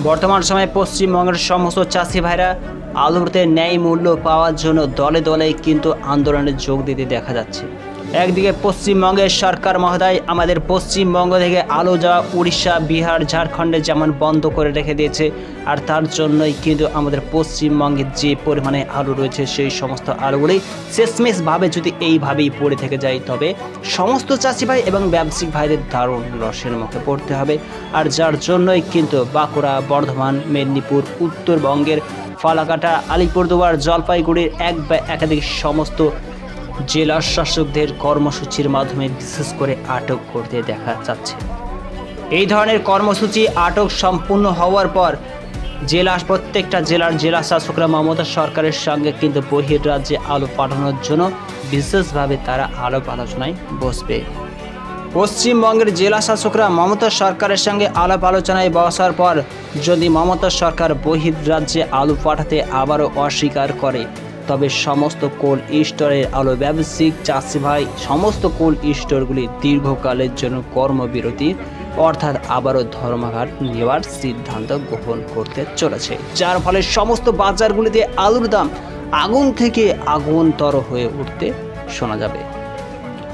বর্তমান সময়ে পশ্চিমবঙ্গের সমস্ত চাষি ভাইরা আলুতে ন্যায় মূল্য পাওয়ার জন্য দলে দলে কিন্তু আন্দোলনে যোগ দিতে দেখা যাচ্ছে। একদিকে পশ্চিমবঙ্গের সরকার মহোদয় আমাদের পশ্চিমবঙ্গ থেকে আলু যাওয়া উড়িষ্যা, বিহার, ঝাড়খণ্ডে যেমন বন্ধ করে রেখে দিয়েছে, আর তার জন্যই কিন্তু আমাদের পশ্চিমবঙ্গে যে পরিমাণে আলু রয়েছে সেই সমস্ত আলুগুলি শেষমেশভাবে যদি এইভাবেই পড়ে থেকে যায়, তবে সমস্ত চাষি ভাই এবং ব্যবসায়িক ভাইদের দারুণ লসের মুখে পড়তে হবে। আর যার জন্যই কিন্তু বাঁকুড়া, বর্ধমান, মেদিনীপুর, উত্তরবঙ্গের ফালাকাটা, আলিপুরদুয়ার, জলপাইগুড়ির এক বা একাধিক সমস্ত জেলা শাসকদের কর্মসূচির মাধ্যমে বিশেষ করে আটক করতে দেখা যাচ্ছে। এই ধরনের কর্মসূচি আটক সম্পূর্ণ হওয়ার পর প্রত্যেকটা জেলার জেলা শাসকরা মমতা সরকারের সঙ্গে কিন্তু বহির্রাজ্যে আলু পাঠানোর জন্য বিশেষভাবে তারা আলাপ আলোচনায় বসবে। পশ্চিমবঙ্গের জেলা শাসকরা মমতা সরকারের সঙ্গে আলাপ আলোচনায় বসার পর যদি মমতা সরকার বহির্রাজ্যে আলু পাঠাতে আবারও অস্বীকার করে, তবে সমস্ত কোল্ড স্টোরের আলু ব্যবসায়িক চাষি ভাই সমস্ত কোল্ড স্টোরগুলি দীর্ঘকালের জন্য কর্মবিরতি অর্থাৎ আবারও ধর্মঘট নেওয়ার সিদ্ধান্ত গ্রহণ করতে চলেছে, যার ফলে সমস্ত বাজারগুলিতে আলুর দাম আগুন থেকে আগুনতর হয়ে উঠতে শোনা যাবে।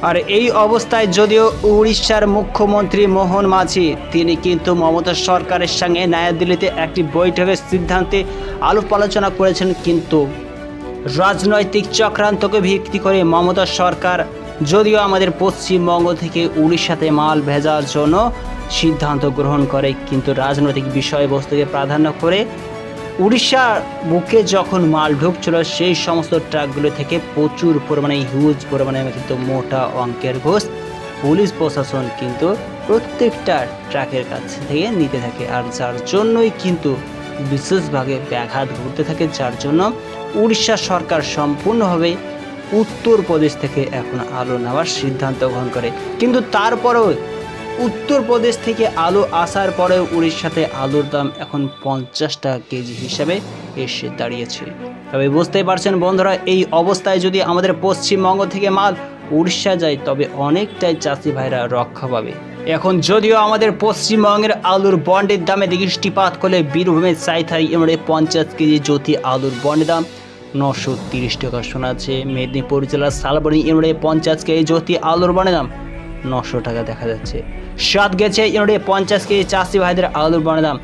আর এই অবস্থায় যদিও উড়িষ্যার মুখ্যমন্ত্রী মোহন মাঝি তিনি কিন্তু মমতা সরকারের সঙ্গে নয়াদিল্লিতে একটি বৈঠকের সিদ্ধান্তে আলাপ আলোচনা করেছেন, কিন্তু রাজনৈতিক চক্রান্তকে ভিত্তি করে মমতা সরকার যদিও আমাদের পশ্চিমবঙ্গ থেকে উড়িষ্যাতে মাল ভেজার জন্য সিদ্ধান্ত গ্রহণ করে, কিন্তু রাজনৈতিক বিষয়বস্তুকে প্রাধান্য করে উড়িষ্যার বুকে যখন মাল ঢুকছিল সেই সমস্ত ট্রাকগুলো থেকে প্রচুর পরিমাণে হিউজ পরিমাণে কিন্তু মোটা অঙ্কের ঘুষ পুলিশ প্রশাসন কিন্তু প্রত্যেকটা ট্রাকের কাছ থেকে নিতে থাকে, আর যার জন্যই কিন্তু বিশেষভাবে ব্যাঘাত ঘটতে থাকে, যার জন্য উড়িষ্যা সরকার সম্পূর্ণভাবে উত্তরপ্রদেশ থেকে এখন আলু নেওয়ার সিদ্ধান্ত গ্রহণ করে। কিন্তু তারপরেও উত্তরপ্রদেশ থেকে আলু আসার পরেও উড়িষ্যাতে আলুর দাম এখন 50 টাকা কেজি হিসাবে এসে দাঁড়িয়েছে। তবে বুঝতেই পারছেন বন্ধুরা, এই অবস্থায় যদি আমাদের পশ্চিমবঙ্গ থেকে মাল উড়িষ্যা যায় তবে অনেকটাই চাষি ভাইরা রক্ষা পাবে। এখন যদিও আমাদের পশ্চিমবঙ্গের আলুর বন্ডের দামে দৃষ্টিপাত করলে বীরভূমের সাইথাই এমরে 50 কেজি জ্যোতি আলুর বন্ডের দাম 930 টাকা শোনাচ্ছে। মেদিনীপুর জেলার শালবনী এমরে 50 কেজি জ্যোতি আলুর বন্ডের দাম 900 টাকা দেখা যাচ্ছে। সাত গেছে এমরে 50 কেজি চাষি ভাইদের আলুর বন্ডের দাম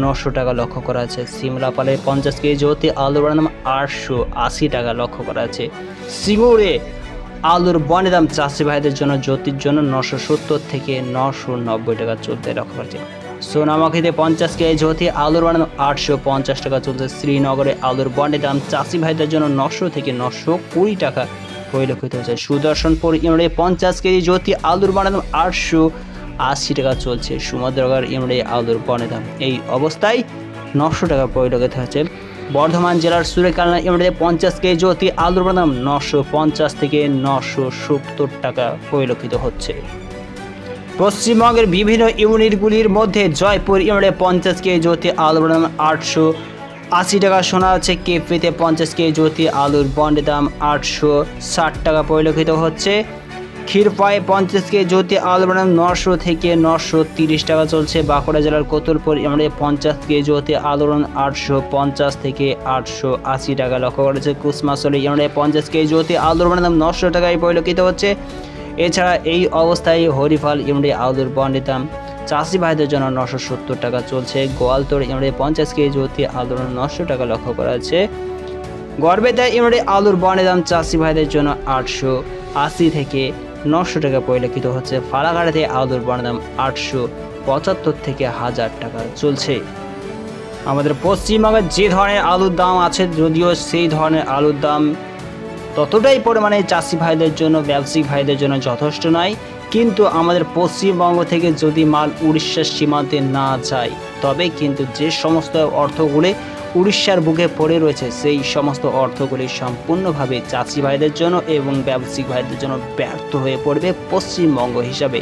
900 টাকা লক্ষ্য করা আছে। সিমলাপালে 50 কেজি জ্যোতি আলুর বন্ডের দাম 880 টাকা লক্ষ্য করা আছে। সিঙ্গুরে আলুর বন্ডের দাম চাষি ভাইদের জন্য জ্যোতির জন্য 970 থেকে 990 টাকা চলতে লক্ষ্য করেছে। সোনামাখিতে 50 কেজি জ্যোতি আলুর বন্ডের দাম 850 টাকা চলছে। শ্রীনগরে আলুর বন্ডের দাম চাষি ভাইদের জন্য 900 থেকে 920 টাকা পরিলক্ষিত হয়েছে। সুদর্শনপুর ইউনিটে 50 কেজি জ্যোতি আলুর বন্ডের দাম 880 টাকা চলছে। সমুদ্রগড় ইউনিটে আলুর বন্ডের দাম এই অবস্থায় 900 টাকা পরিলক্ষিত হয়েছে। বর্ধমান জেলার সুরেকালনা ইউনিটে 50 কেজি জ্যোতি আলুর বন্ডের দাম 950 থেকে 970 টাকা পরিলক্ষিত হচ্ছে। পশ্চিমবঙ্গের বিভিন্ন ইউনিটগুলির মধ্যে জয়পুর ইউনিটে 50 কেজি জ্যোতি আলুর বন্ডের দাম 880 টাকা শোনা যাচ্ছে। কেপিতে 50 কেজি জ্যোতি আলুর বন্ডের দাম 860 টাকা পরিলক্ষিত হচ্ছে। ক্ষীরপায়ে 50 কেজি জ্যোতি আলুর বন্ডের দাম 900 থেকে 930 টাকা চলছে। বাঁকুড়া জেলার কোতুলপুর ইউনিটে 50 কেজি জ্যোতি আলুর বন্ডের দাম 850 থেকে 880 টাকা লক্ষ্য করেছে। কুসমাশলী ইউনিটে 50 কেজি জ্যোতি আলুর বন্ডের দাম 900 টাকায় পরিলক্ষিত হচ্ছে। এছাড়া এই অবস্থায় হরিফাল ইউনিটে আলুর বন্ডের দাম চাষি ভাইদের জন্য 970 টাকা চলছে। গোয়ালতোড় ইউনিটে 50 কেজি জ্যোতি আলুর 900 টাকা লক্ষ্য করা আছে। গড়বেতা ইউনিটে আলুর বন্ডের দাম চাষি ভাইদের জন্য 880 থেকে 900 টাকা পরিলক্ষিত হচ্ছে। ফালাকাটাতে আলুর বন্ডের দাম 875 থেকে 1000 টাকা চলছে। আমাদের পশ্চিমবঙ্গে যে ধরনের আলুর দাম আছে, যদিও সেই ধরনের আলুর দাম ততটাই পরিমাণে চাষি ভাইদের জন্য ব্যবসায়িক ভাইদের জন্য যথেষ্ট নয়, কিন্তু আমাদের পশ্চিমবঙ্গ থেকে যদি মাল উড়িষ্যার সীমান্তে না যায় তবে কিন্তু যে সমস্ত অর্থগুলি উড়িষ্যার বুকে পড়ে রয়েছে সেই সমস্ত অর্থগুলি সম্পূর্ণভাবে চাষি ভাইদের জন্য এবং ব্যবসায়িক ভাইদের জন্য ব্যর্থ হয়ে পড়বে পশ্চিমবঙ্গ হিসাবে।